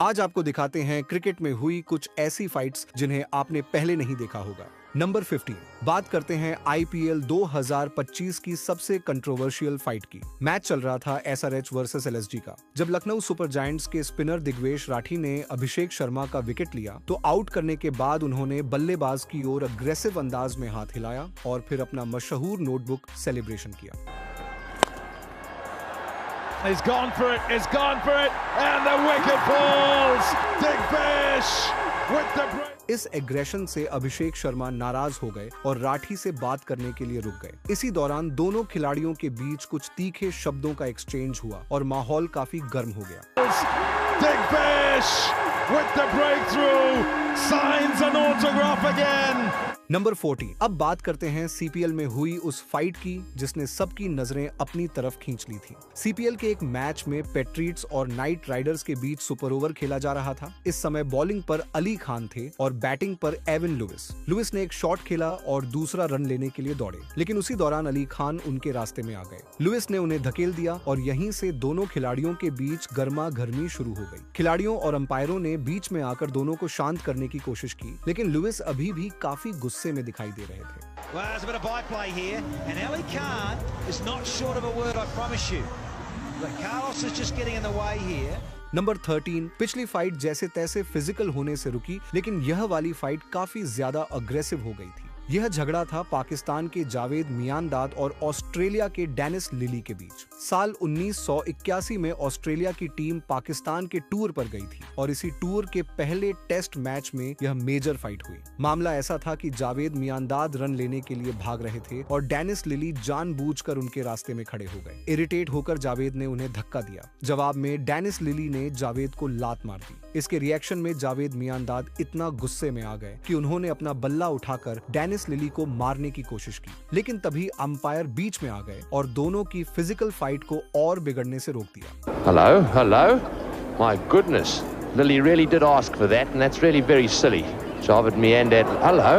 आज आपको दिखाते हैं क्रिकेट में हुई कुछ ऐसी फाइट्स जिन्हें आपने पहले नहीं देखा होगा। नंबर 15, बात करते हैं आईपीएल 2025 की सबसे कंट्रोवर्शियल फाइट की। मैच चल रहा था एसआरएच वर्सेस एलएसजी का। जब लखनऊ सुपर जायंट्स के स्पिनर दिग्वेश राठी ने अभिषेक शर्मा का विकेट लिया तो आउट करने के बाद उन्होंने बल्लेबाज की ओर अग्रेसिव अंदाज में हाथ हिलाया और फिर अपना मशहूर नोटबुक सेलिब्रेशन किया। He's gone for it, and the wicket falls! Digbesh with the break! इस एग्रेशन से अभिषेक शर्मा नाराज हो गए और राठी से बात करने के लिए रुक गए। इसी दौरान दोनों खिलाड़ियों के बीच कुछ तीखे शब्दों का एक्सचेंज हुआ और माहौल काफी गर्म हो गया। Digbesh with the breakthrough, signs an autograph again. Number 40, अब बात करते हैं सीपीएल में हुई उस फाइट की जिसने सबकी नजरें अपनी तरफ खींच ली थी। सीपीएल के एक मैच में पेट्रियट्स और नाइट राइडर्स के बीच सुपर ओवर खेला जा रहा था। इस समय बॉलिंग पर अली खान थे और बैटिंग पर एविन लुइस। लुइस ने एक शॉट खेला और दूसरा रन लेने के लिए दौड़े, लेकिन उसी दौरान अली खान उनके रास्ते में आ गए। लुइस ने उन्हें धकेल दिया और यहीं से दोनों खिलाड़ियों के बीच गर्मा गर्मी शुरू हो गई। खिलाड़ियों और अंपायरों ने बीच में आकर दोनों को शांत करने की कोशिश की, लेकिन लुइस अभी भी काफी गुस्से में दिखाई दे रहे थे। Well, there's a bit of byplay here, and Ali Khan is not short of a word, I promise you. But Carlos is just getting in the way here. Number 13, पिछली फाइट जैसे तैसे फिजिकल होने से रुकी, लेकिन यह वाली fight काफी ज्यादा अग्रेसिव हो गई थी। यह झगड़ा था पाकिस्तान के जावेद मियांदाद और ऑस्ट्रेलिया के डेनिस लिली के बीच। साल 1981 में ऑस्ट्रेलिया की टीम पाकिस्तान के टूर पर गई थी और इसी टूर के पहले टेस्ट मैच में यह मेजर फाइट हुई। मामला ऐसा था कि जावेद मियांदाद रन लेने के लिए भाग रहे थे और डेनिस लिली जानबूझकर उनके रास्ते में खड़े हो गए। इरिटेट होकर जावेद ने उन्हें धक्का दिया। जवाब में डेनिस लिली ने जावेद को लात मार दी। इसके रिएक्शन में जावेद मियांदाद इतना गुस्से में आ गए कि उन्होंने अपना बल्ला उठाकर डेनिस लिली को मारने की कोशिश की, लेकिन तभी अंपायर बीच में आ गए और दोनों की फिजिकल फाइट को और बिगड़ने से रोक दिया। Hello. My goodness, Lily really did ask for that, and that's really very silly. Javed Miandad, hello.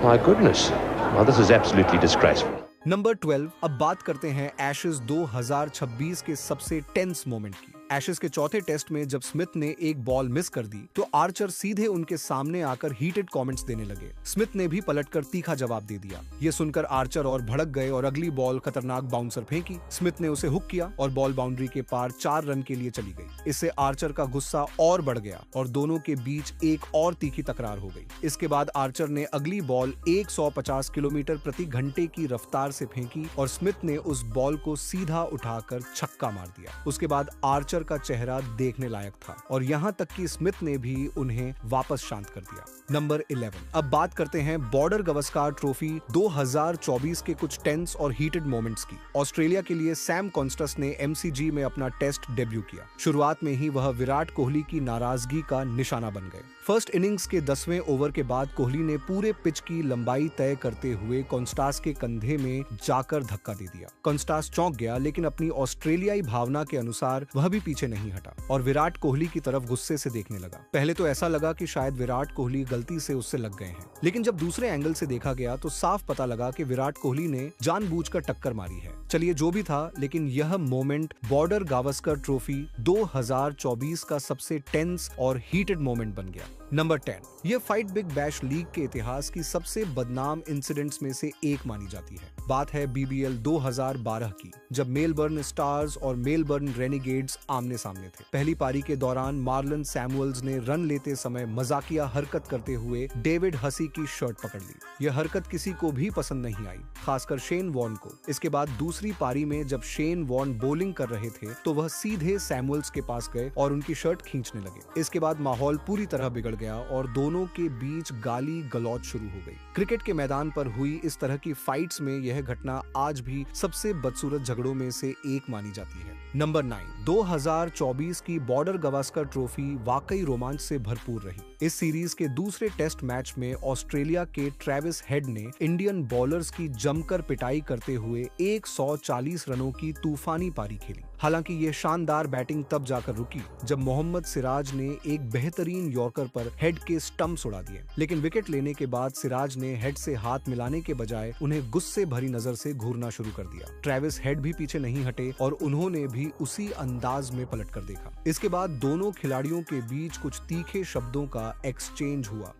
My goodness, well, this is absolutely disgraceful. Number 12, अब बात करते हैं एशेज 2026 के सबसे टेंस मोमेंट की। एशेज के चौथे टेस्ट में जब स्मिथ ने एक बॉल मिस कर दी तो आर्चर सीधे उनके सामने आकर हीटेड कमेंट्स देने लगे। स्मिथ ने भी पलटकर तीखा जवाब दे दिया। ये सुनकर आर्चर और भड़क गए और अगली बॉल खतरनाक बाउंसर फेंकी। स्मिथ ने उसे हुक किया और बॉल बाउंड्री के पार 4 रन के लिए चली गई। इससे आर्चर का गुस्सा और बढ़ गया और दोनों के बीच एक और तीखी तकरार हो गई। इसके बाद आर्चर ने अगली बॉल 150 किलोमीटर प्रति घंटे की रफ्तार से फेंकी और स्मिथ ने उस बॉल को सीधा उठाकर छक्का मार दिया। उसके बाद आर्चर का चेहरा देखने लायक था और यहाँ तक कि स्मिथ ने भी उन्हें वापस शांत कर दिया। नंबर 11, अब बात करते हैं बॉर्डर गवस्कर ट्रॉफी 2024 के कुछ टेंस और हीटेड मोमेंट्स की। ऑस्ट्रेलिया के लिए सैम कॉन्स्टस ने एमसीजी में अपना टेस्ट डेब्यू किया। शुरुआत में ही वह विराट कोहली की नाराजगी का निशाना बन गए। फर्स्ट इनिंग्स के 10वें ओवर के बाद कोहली ने पूरे पिच की लंबाई तय करते हुए कॉन्स्टास के कंधे में जाकर धक्का दे दिया। कॉन्स्टास चौंक गया, लेकिन अपनी ऑस्ट्रेलियाई भावना के अनुसार वह भी पीछे नहीं हटा और विराट कोहली की तरफ गुस्से से देखने लगा। पहले तो ऐसा लगा कि शायद विराट कोहली गलती से उससे लग गए हैं, लेकिन जब दूसरे एंगल से देखा गया तो साफ पता लगा कि विराट कोहली ने जानबूझकर टक्कर मारी है। चलिए जो भी था, लेकिन यह मोमेंट बॉर्डर गावस्कर ट्रॉफी 2024 का सबसे टेंस और हीटेड मोमेंट बन गया। नंबर 10, यह फाइट बिग बैश लीग के इतिहास की सबसे बदनाम इंसिडेंट्स में से एक मानी जाती है। बात है बीबीएल 2012 की, जब मेलबर्न स्टार्स और मेलबर्न रेनिगेड्स आमने सामने थे। पहली पारी के दौरान मार्लन सैमुअल्स ने रन लेते समय मजाकिया हरकत करते हुए डेविड हसी की शर्ट पकड़ ली। यह हरकत किसी को भी पसंद नहीं आई, खासकर शेन वॉर्न को। इसके बाद दूसरी पारी में जब शेन वॉर्न बॉलिंग कर रहे थे तो वह सीधे सैमुअल्स के पास गए और उनकी शर्ट खींचने लगे। इसके बाद माहौल पूरी तरह बिगड़ गया और दोनों के बीच गाली गलौज शुरू हो गई। क्रिकेट के मैदान पर हुई इस तरह की फाइट्स में यह घटना आज भी सबसे बदसूरत झगड़ों में से एक मानी जाती है। नंबर 9, 2024 की बॉर्डर गवास्कर ट्रॉफी वाकई रोमांच से भरपूर रही। इस सीरीज के दूसरे टेस्ट मैच में ऑस्ट्रेलिया के ट्रेविस हेड ने इंडियन बॉलर्स की जमकर पिटाई करते हुए 140 रनों की तूफानी पारी खेली। हालांकि ये शानदार बैटिंग तब जाकर रुकी जब मोहम्मद सिराज ने एक बेहतरीन यॉर्कर पर हेड के स्टंप्स उड़ा दिए, लेकिन विकेट लेने के बाद सिराज ने हेड से हाथ मिलाने के बजाय उन्हें गुस्से भरी नजर से घूरना शुरू कर दिया। ट्रेविस हेड भी पीछे नहीं हटे और उन्होंने भी उसी अंदाज में पलट कर देखा। इसके बाद दोनों खिलाड़ियों के बीच कुछ तीखे शब्दों का एक्सचेंज हुआ।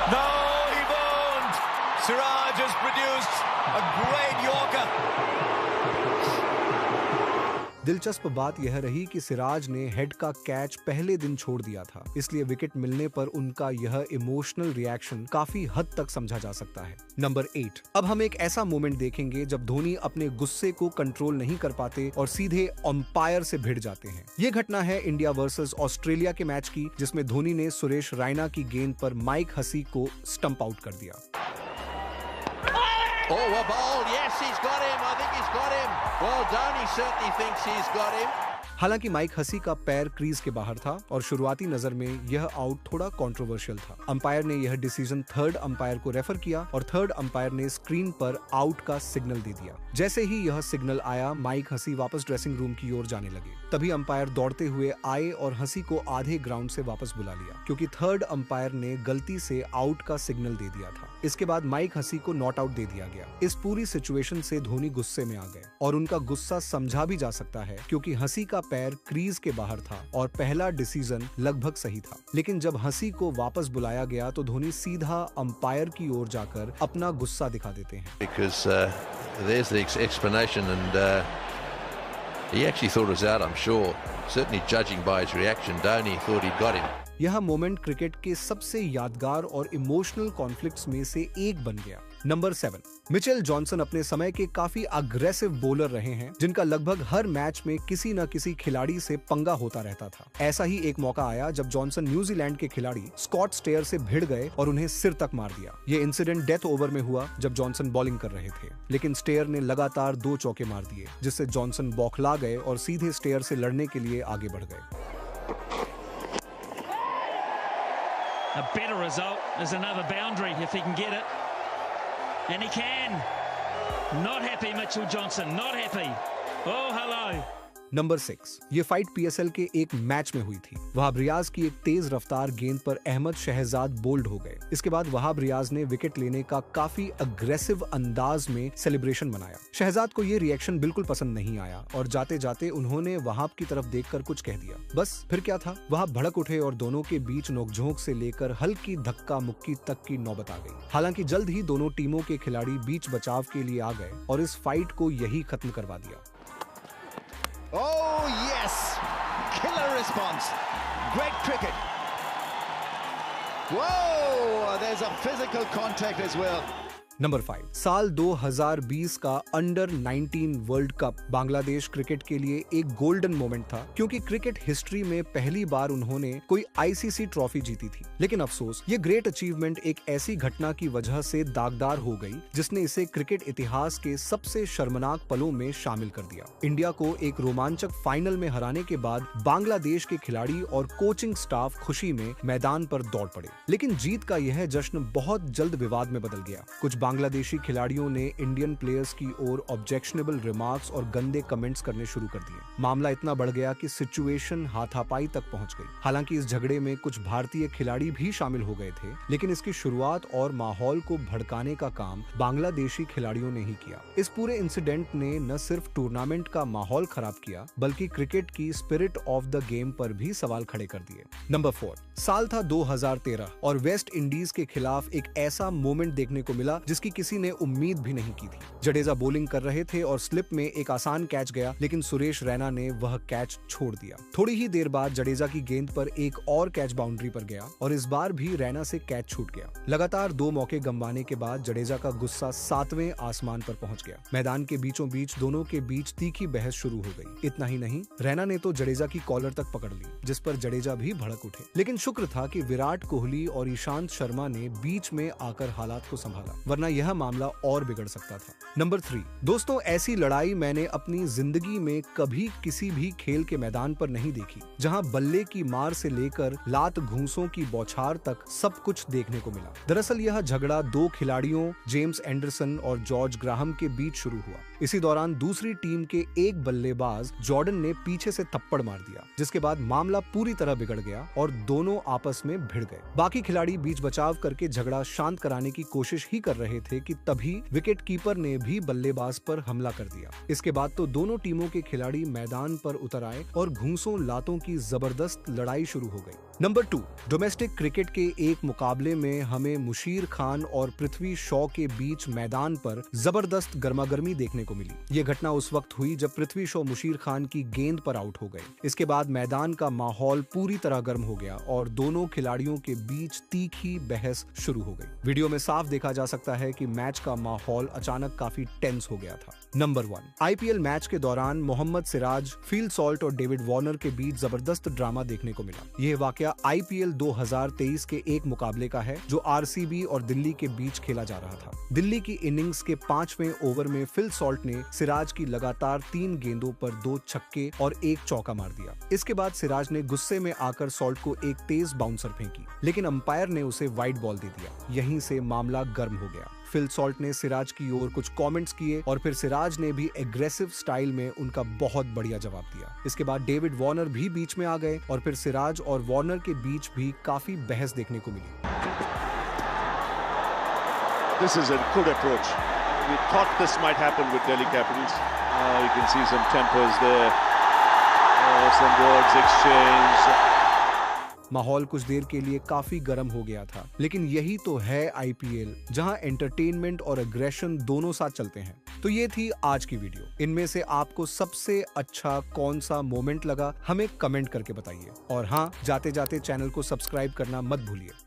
No, he won't. Siraj has produced a great Yorker. दिलचस्प बात यह रही कि सिराज ने हेड का कैच पहले दिन छोड़ दिया था, इसलिए विकेट मिलने पर उनका यह इमोशनल रिएक्शन काफी हद तक समझा जा सकता है। नंबर 8। अब हम एक ऐसा मोमेंट देखेंगे जब धोनी अपने गुस्से को कंट्रोल नहीं कर पाते और सीधे अंपायर से भिड़ जाते हैं। ये घटना है इंडिया वर्सेस ऑस्ट्रेलिया के मैच की, जिसमें धोनी ने सुरेश रैना की गेंद पर माइक हसी को स्टंप आउट कर दिया। Oh, a ball. Yes, he's got him. I think he's got him. Well done. He certainly thinks he's got him. हालांकि माइक हसी का पैर क्रीज के बाहर था और शुरुआती नजर में यह आउट थोड़ा कंट्रोवर्शियल था। अंपायर ने यह डिसीजन थर्ड अंपायर को रेफर किया और थर्ड अंपायर ने स्क्रीन पर आउट का सिग्नल दे दिया। जैसे ही यह सिग्नल आया, माइक हसी वापस ड्रेसिंग रूम की ओर जाने लगे। तभी अंपायर दौड़ते हुए आए और हसी को आधे ग्राउंड से वापस बुला लिया, क्योंकि थर्ड अंपायर ने गलती से आउट का सिग्नल दे दिया था। इसके बाद माइक हसी को नॉट आउट दे दिया गया। इस पूरी सिचुएशन से धोनी गुस्से में आ गए और उनका गुस्सा समझा भी जा सकता है, क्योंकि हसी का पैर क्रीज के बाहर था और पहला डिसीजन लगभग सही था। लेकिन जब हसी को वापस बुलाया गया तो धोनी सीधा अंपायर की ओर जाकर अपना गुस्सा दिखा देते हैं। Because there's the explanation and he actually thought it was out, I'm sure. Certainly judging by his reaction, Dhoni thought he'd got him. यह मोमेंट क्रिकेट के सबसे यादगार और इमोशनल कॉन्फ्लिक्ट्स में से एक बन गया। नंबर 7। मिचेल जॉनसन अपने समय के काफी अग्रेसिव बॉलर रहे हैं, जिनका लगभग हर मैच में किसी न किसी खिलाड़ी से पंगा होता रहता था। ऐसा ही एक मौका आया जब जॉनसन न्यूजीलैंड के खिलाड़ी स्कॉट स्टेयर से भिड़ गए और उन्हें सिर तक मार दिया। ये इंसिडेंट डेथ ओवर में हुआ जब जॉनसन बॉलिंग कर रहे थे, लेकिन स्टेयर ने लगातार 2 चौके मार दिए, जिससे जॉनसन बौखला गए और सीधे स्टेयर से लड़ने के लिए आगे बढ़ गए। A better result is another boundary if he can get it. And he can. Not happy, Mitchell Johnson. Not happy. Oh, hello. Number 6। ये फाइट पीएसएल के एक मैच में हुई थी। वहाब रियाज की एक तेज रफ्तार गेंद पर अहमद शहजाद बोल्ड हो गए। इसके बाद वहाब रियाज ने विकेट लेने का काफी अग्रेसिव अंदाज में सेलिब्रेशन मनाया। शहजाद को ये रिएक्शन बिल्कुल पसंद नहीं आया और जाते जाते उन्होंने वहाब की तरफ देखकर कुछ कह दिया। बस फिर क्या था, वहाब भड़क उठे और दोनों के बीच नोकझोंक से लेकर हल्की धक्का मुक्की तक की नौबत आ गई। हालांकि जल्द ही दोनों टीमों के खिलाड़ी बीच बचाव के लिए आ गए और इस फाइट को यही खत्म करवा दिया। Oh, yes. Killer response. Great cricket. Whoa, there's a physical contact as well. Number 5। साल 2020 का under 19 world cup Bangladesh cricket के लिए एक गोल्डन मोमेंट था, क्योंकि क्रिकेट हिस्ट्री में पहली बार उन्होंने कोई आईसीसी ट्रॉफी जीती थी। लेकिन अफसोस, ये ग्रेट अचीवमेंट एक ऐसी घटना की वजह से दागदार हो गई जिसने इसे क्रिकेट इतिहास के सबसे शर्मनाक पलों में शामिल कर दिया। इंडिया को एक रोमांचक फाइनल में हराने के बाद बांग्लादेश के खिलाड़ी और कोचिंग स्टाफ खुशी में मैदान पर दौड़ पड़े, लेकिन जीत का यह जश्न बहुत जल्द विवाद में बदल गया। कुछ बांग्लादेशी खिलाड़ियों ने इंडियन प्लेयर्स की ओर ऑब्जेक्शनेबल रिमार्क्स और गंदे कमेंट्स करने शुरू कर दिए। मामला इतना बढ़ गया कि सिचुएशन हाथापाई तक पहुंच गई। हालांकि इस झगड़े में कुछ भारतीय खिलाड़ी भी शामिल हो गए थे, लेकिन इसकी शुरुआत और माहौल को भड़काने का काम बांग्लादेशी खिलाड़ियों ने ही किया। इस पूरे इंसिडेंट ने न सिर्फ टूर्नामेंट का माहौल खराब किया, बल्कि क्रिकेट की स्पिरिट ऑफ द गेम पर भी सवाल खड़े कर दिए। नंबर 4। साल था 2013 और वेस्ट इंडीज के खिलाफ एक ऐसा मोमेंट देखने को मिला जिसकी किसी ने उम्मीद भी नहीं की थी। जडेजा बॉलिंग कर रहे थे और स्लिप में एक आसान कैच गया, लेकिन सुरेश रैना ने वह कैच छोड़ दिया। थोड़ी ही देर बाद जडेजा की गेंद पर एक और कैच बाउंड्री पर गया और इस बार भी रैना से कैच छूट गया। लगातार 2 मौके गंवाने के बाद जडेजा का गुस्सा 7वें आसमान पर पहुंच गया। मैदान के बीचों बीच दोनों के बीच तीखी बहस शुरू हो गई। इतना ही नहीं, रैना ने तो जडेजा की कॉलर तक पकड़ ली, जिस पर जडेजा भी भड़क उठे। लेकिन शुक्र था कि विराट कोहली और ईशांत शर्मा ने बीच में आकर हालात को संभाला, वरना वरना यह मामला और बिगड़ सकता था। नंबर 3, दोस्तों ऐसी लड़ाई मैंने अपनी जिंदगी में कभी किसी भी खेल के मैदान पर नहीं देखी, जहां बल्ले की मार से लेकर लात घूंसों की बौछार तक सब कुछ देखने को मिला। दरअसल यह झगड़ा 2 खिलाड़ियों जेम्स एंडरसन और जॉर्ज ग्राहम के बीच शुरू हुआ। इसी दौरान दूसरी टीम के एक बल्लेबाज जॉर्डन ने पीछे से थप्पड़ मार दिया, जिसके बाद मामला पूरी तरह बिगड़ गया और दोनों आपस में भिड़ गए। बाकी खिलाड़ी बीच बचाव करके झगड़ा शांत कराने की कोशिश ही कर रहे थे कि तभी विकेट कीपर ने भी बल्लेबाज पर हमला कर दिया। इसके बाद तो दोनों टीमों के खिलाड़ी मैदान पर उतर आए और घूंसों लातों की जबरदस्त लड़ाई शुरू हो गई। नंबर 2, डोमेस्टिक क्रिकेट के एक मुकाबले में हमें मुशीर खान और पृथ्वी शॉ के बीच मैदान पर जबरदस्त गर्मागर्मी देखने को मिली। ये घटना उस वक्त हुई जब पृथ्वी शॉ मुशीर खान की गेंद पर आउट हो गए। इसके बाद मैदान का माहौल पूरी तरह गर्म हो गया और दोनों खिलाड़ियों के बीच तीखी बहस शुरू हो गई। वीडियो में साफ देखा जा सकता है कि मैच का माहौल अचानक काफी टेंस हो गया था। नंबर 1, आईपीएल मैच के दौरान मोहम्मद सिराज, फील सॉल्ट और डेविड वार्नर के बीच जबरदस्त ड्रामा देखने को मिला। यह वाकया आईपीएल 2023 के एक मुकाबले का है जो आरसीबी और दिल्ली के बीच खेला जा रहा था। दिल्ली की इनिंग्स के 5वें ओवर में फिल सॉल्ट ने सिराज की लगातार 3 गेंदों पर 2 छक्के और 1 चौका मार दिया। इसके बाद सिराज ने गुस्से में आकर सॉल्ट को एक तेज बाउंसर फेंकी, लेकिन अंपायर ने उसे वाइड बॉल दे दिया। यहीं से मामला गर्म हो गया। फिल सॉल्ट ने सिराज की ओर कुछ कमेंट्स किए और फिर सिराज ने भी एग्रेसिव स्टाइल में उनका बहुत बढ़िया जवाब दिया। इसके बाद डेविड वार्नर भी बीच में आ गए और फिर सिराज और वार्नर के बीच भी काफी बहस देखने को मिली। This is a good approach. We thought this might happen with Delhi Capitals. You can see some tempers there. Some words exchanged. माहौल कुछ देर के लिए काफी गर्म हो गया था, लेकिन यही तो है आईपीएल, जहां एंटरटेनमेंट और एग्रेशन दोनों साथ चलते हैं। तो ये थी आज की वीडियो। इनमें से आपको सबसे अच्छा कौन सा मोमेंट लगा, हमें कमेंट करके बताइए। और हाँ, जाते जाते चैनल को सब्सक्राइब करना मत भूलिए।